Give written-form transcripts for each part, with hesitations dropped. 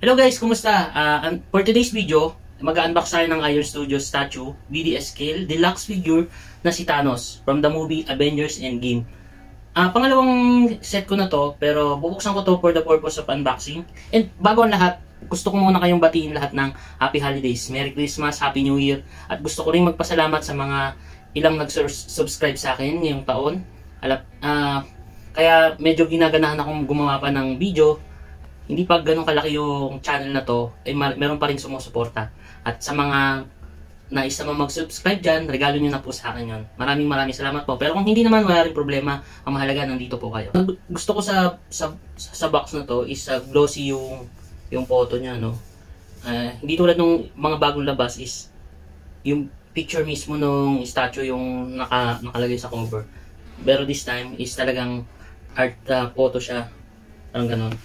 Hello guys, kumusta? For today's video, mag-unbox tayo ng Iron Studios statue, BDS scale, deluxe figure na si Thanos from the movie Avengers Endgame. Pangalawang set ko na to, pero bubuksan ko to for the purpose of unboxing. And bago ang lahat, gusto ko muna kayong batiin lahat ng Happy Holidays, Merry Christmas, Happy New Year. At gusto ko rin magpasalamat sa mga ilang nag-subscribe sa akin ngayong taon. Kaya medyo ginaganahan akong gumawa pa ng video. Hindi pa ganun kalaki yung channel na to, meron pa rin sumusuporta. At sa mga nais naman mag-subscribe dyan, regalo nyo na po sa akin yun. Maraming salamat po. Pero kung hindi naman, wala rin problema. Ang mahalaga, nandito po kayo. Gusto ko sa box na to is glossy yung photo niya, no? Hindi tulad nung mga bagong labas is yung picture mismo nung statue yung nakalagay sa cover. Pero this time is talagang art photo siya. Parang ganun.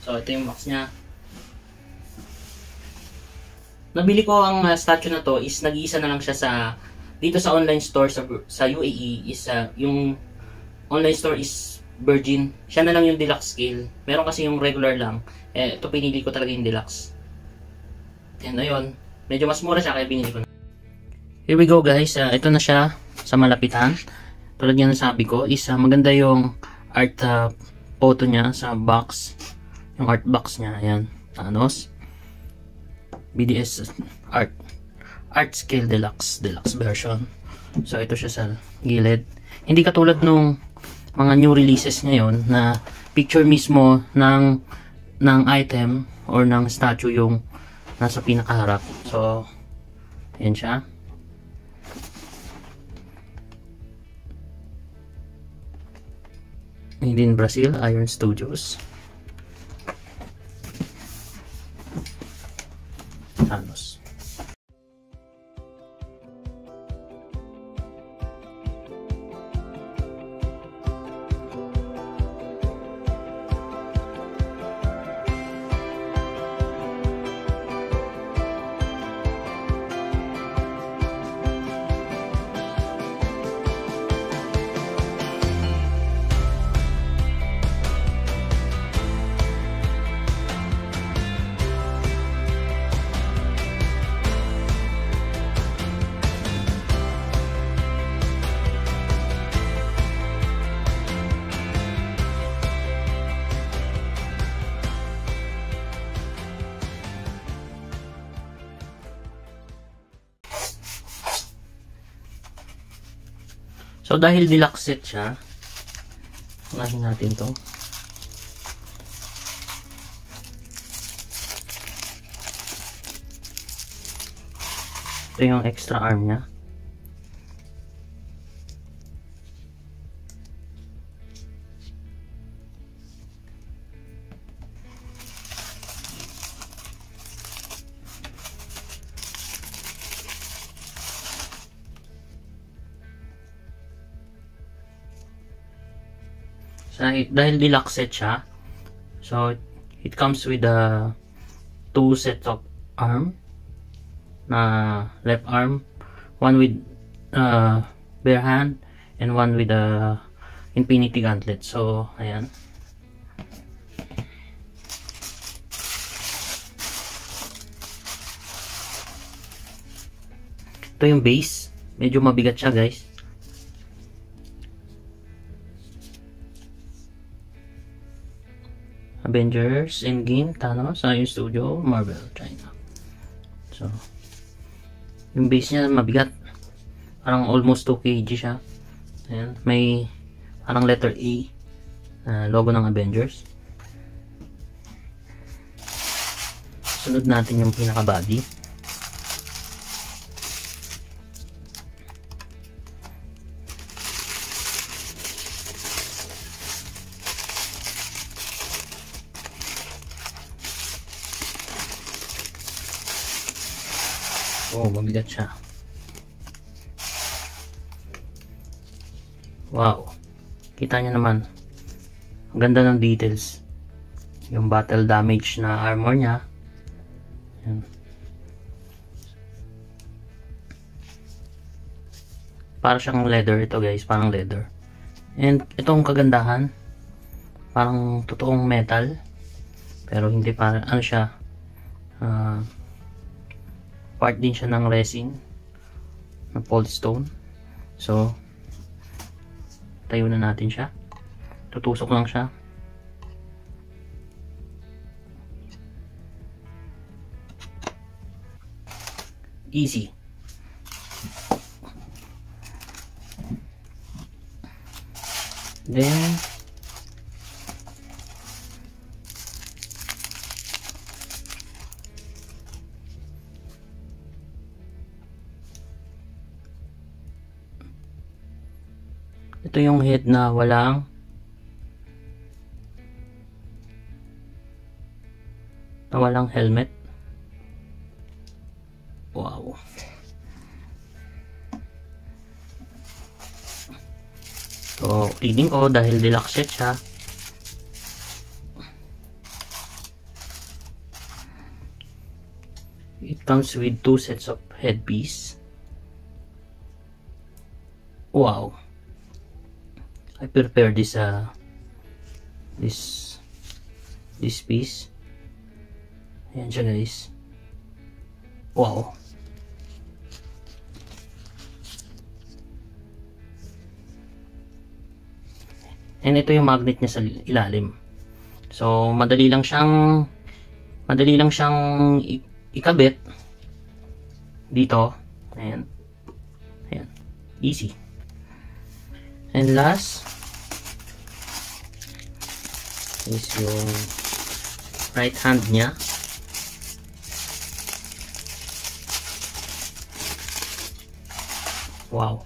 So, ito yung box niya. Nabili ko ang statue na to is nag-iisa na lang siya dito sa online store sa UAE is yung online store is Virgin. Siya na lang yung deluxe scale. Meron kasi yung regular lang. Ito pinili ko talaga yung deluxe. And ayun, medyo mas mura siya kaya pinili ko na. Here we go guys. Ito na siya sa malapitan. Tulad nga sabi ko is maganda yung art photo niya sa box. Yung art box niya, ayan, Thanos BDS art scale deluxe version. So ito siya sa gilid, hindi katulad nung mga new releases ngayon na picture mismo ng item or ng statue yung nasa pinakaharap. So ayan siya. Made in Brazil, Iron Studios. Thanos. So dahil deluxe set siya, unahin natin to. Ito yung extra arm niya. Dahil deluxe set siya, so it comes with two sets of arm na left arm, one with bare hand and one with infinity gauntlet. So ayan, ito yung base, medyo mabigat siya guys. Avengers Endgame, Thanos, Iron Studio, Marvel, China. So, yung base niya mabigat. Parang almost 2 kg siya. Ayan, may parang letter A, logo ng Avengers. Sunod natin yung pinaka body. Oh, mabigat siya. Wow. Kita niya naman. Ang ganda ng details. Yung battle damage na armor niya. Ayan. Para siyang leather ito guys. Parang leather. And itong kagandahan. Parang totoong metal. Pero hindi para, ano siya, Part din siya ng resin na Polystone. So tayo na natin siya. Tutusok lang siya. Easy. Then ito yung head na walang helmet. Wow. So, reading ko dahil deluxe set siya. It comes with 2 sets of headpiece. Wow. I prepared this this piece. Ayan siya guys. Wow. And ito yung magnet niya sa ilalim. So madali lang siyang ikabit dito. Ayan. Ayan. Easy. And last is yung right hand niya. Wow.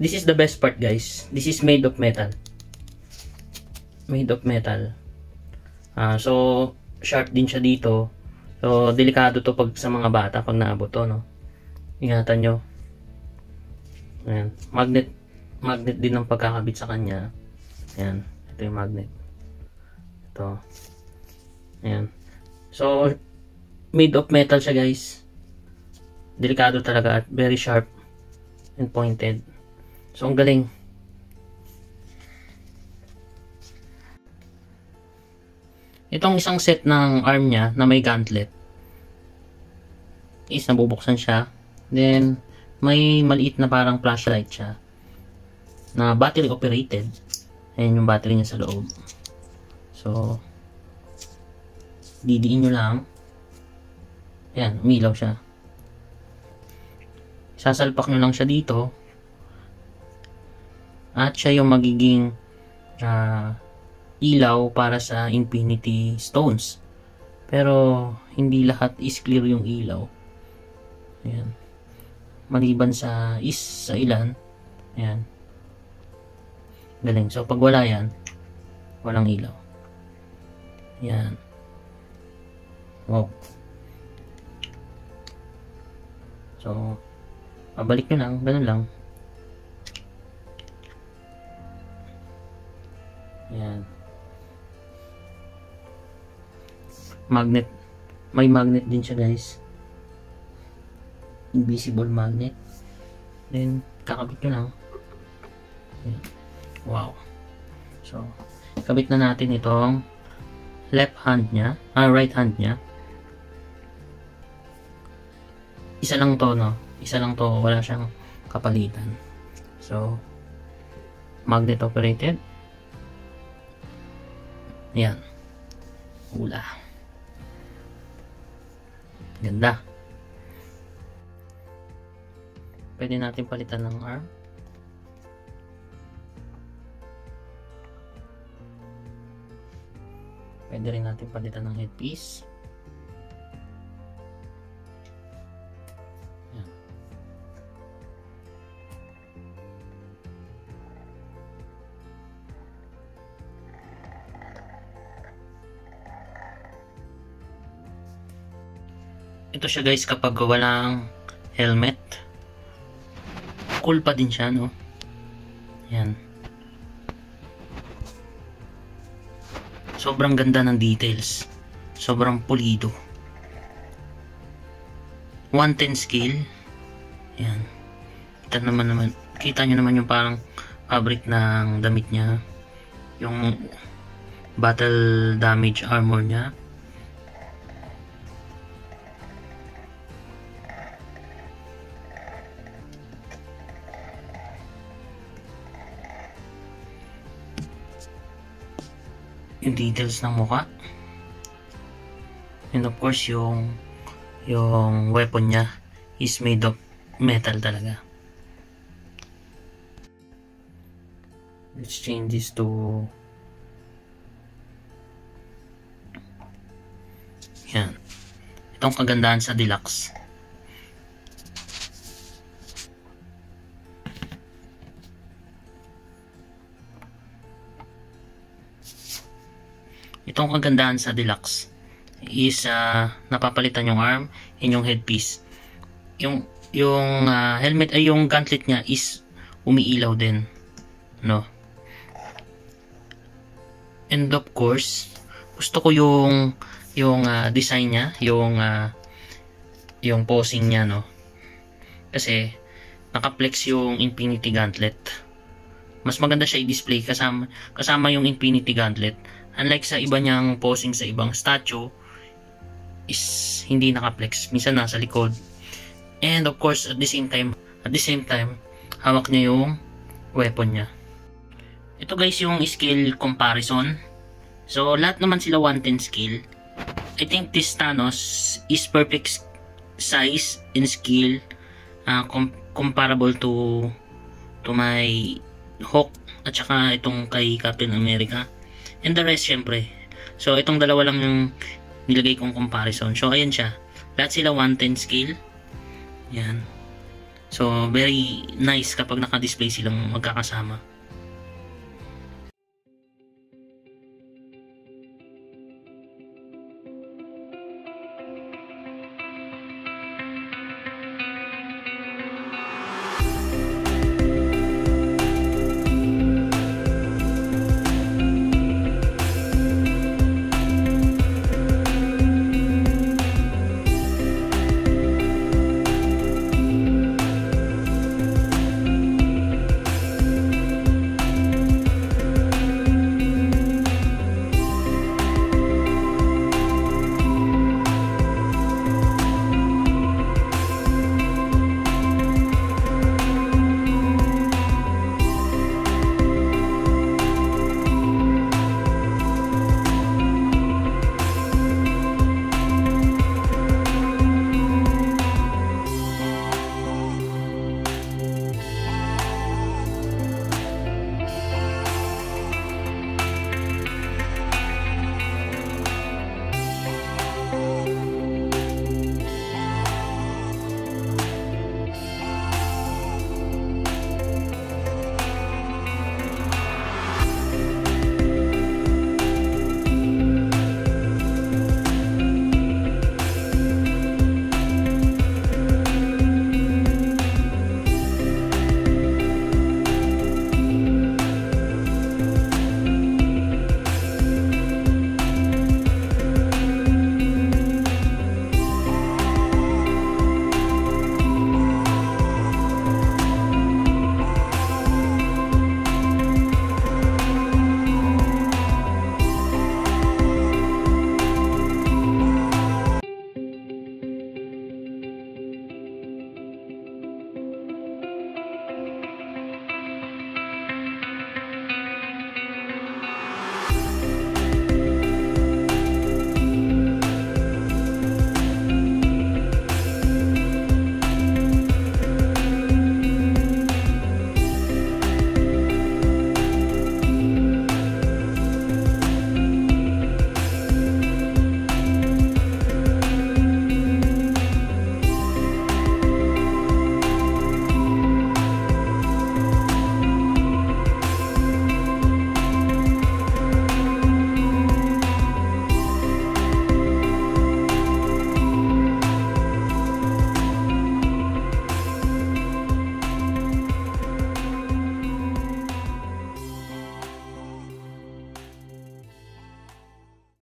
This is the best part guys. This is made of metal. Made of metal. So sharp din siya dito. So delikado to pag sa mga bata pag naabot to, no. Ingatan nyo. Ayan. Magnet din ang pagkakabit sa kanya. Ayan. Ito yung magnet. Ito. Ayan. So made of metal siya guys. Delikado talaga at very sharp and pointed. So ang galing. Itong isang set ng arm niya na may gauntlet is nabubuksan siya. Then may maliit na parang flashlight siya na battery operated. Ayan yung battery niya sa loob. So didiin nyo lang. Ayan, umilaw siya. Sasalpak nyo lang siya dito. At siya yung magiging ilaw para sa Infinity Stones. Pero hindi lahat is clear yung ilaw. Ayan. Maliban sa ilan. Ayan. Galing. So pag wala yan, walang ilaw. Ayan. Wow. So pabalik nyo lang. Ganun lang. Ayan. Magnet. May magnet din siya guys. Invisible magnet. Then kakabit nyo lang. Ayan. Wow. So kabit na natin itong left hand nya. Right hand nya. Isa lang to, no? Isa lang to. Wala siyang kapalitan. So magnet operated. Ayan. Hula. Ganda. Pwede natin palitan ng arm. Pwede rin natin palitan ng headpiece. Ayan. Ito siya guys kapag walang helmet. Cool pa din siya, no? Ayan. Sobrang ganda ng details. Sobrang pulido. 110 scale. Ayan. Kita nyo naman yung parang fabric ng damit niya. Yung battle damage armor niya. yung details ng mukha. And of course, yung weapon niya is made of metal talaga. Let's change this to yan. Itong kagandahan sa deluxe. Itong kagandahan sa deluxe is napapalitan yung arm and yung headpiece. Yung helmet ay yung gauntlet niya is umiilaw din, no? And of course, gusto ko yung design niya, yung posing niya, no? Kasi naka-flex yung Infinity Gauntlet. Mas maganda siya i-display kasama yung Infinity Gauntlet. Unlike sa iba niyang posing sa ibang statue, is hindi naka-flex. Minsan nasa likod. And of course, at the same time, hawak niya yung weapon niya. Ito guys yung skill comparison. So, lahat naman sila 110 skill. I think this Thanos is perfect size and skill, comparable to my Hulk at saka itong kay Captain America. And the rest, syempre. So, itong dalawa lang yung nilagay kong comparison. So, ayan siya. Lahat sila 110 skill. Yan. So, very nice kapag naka-display silang magkakasama.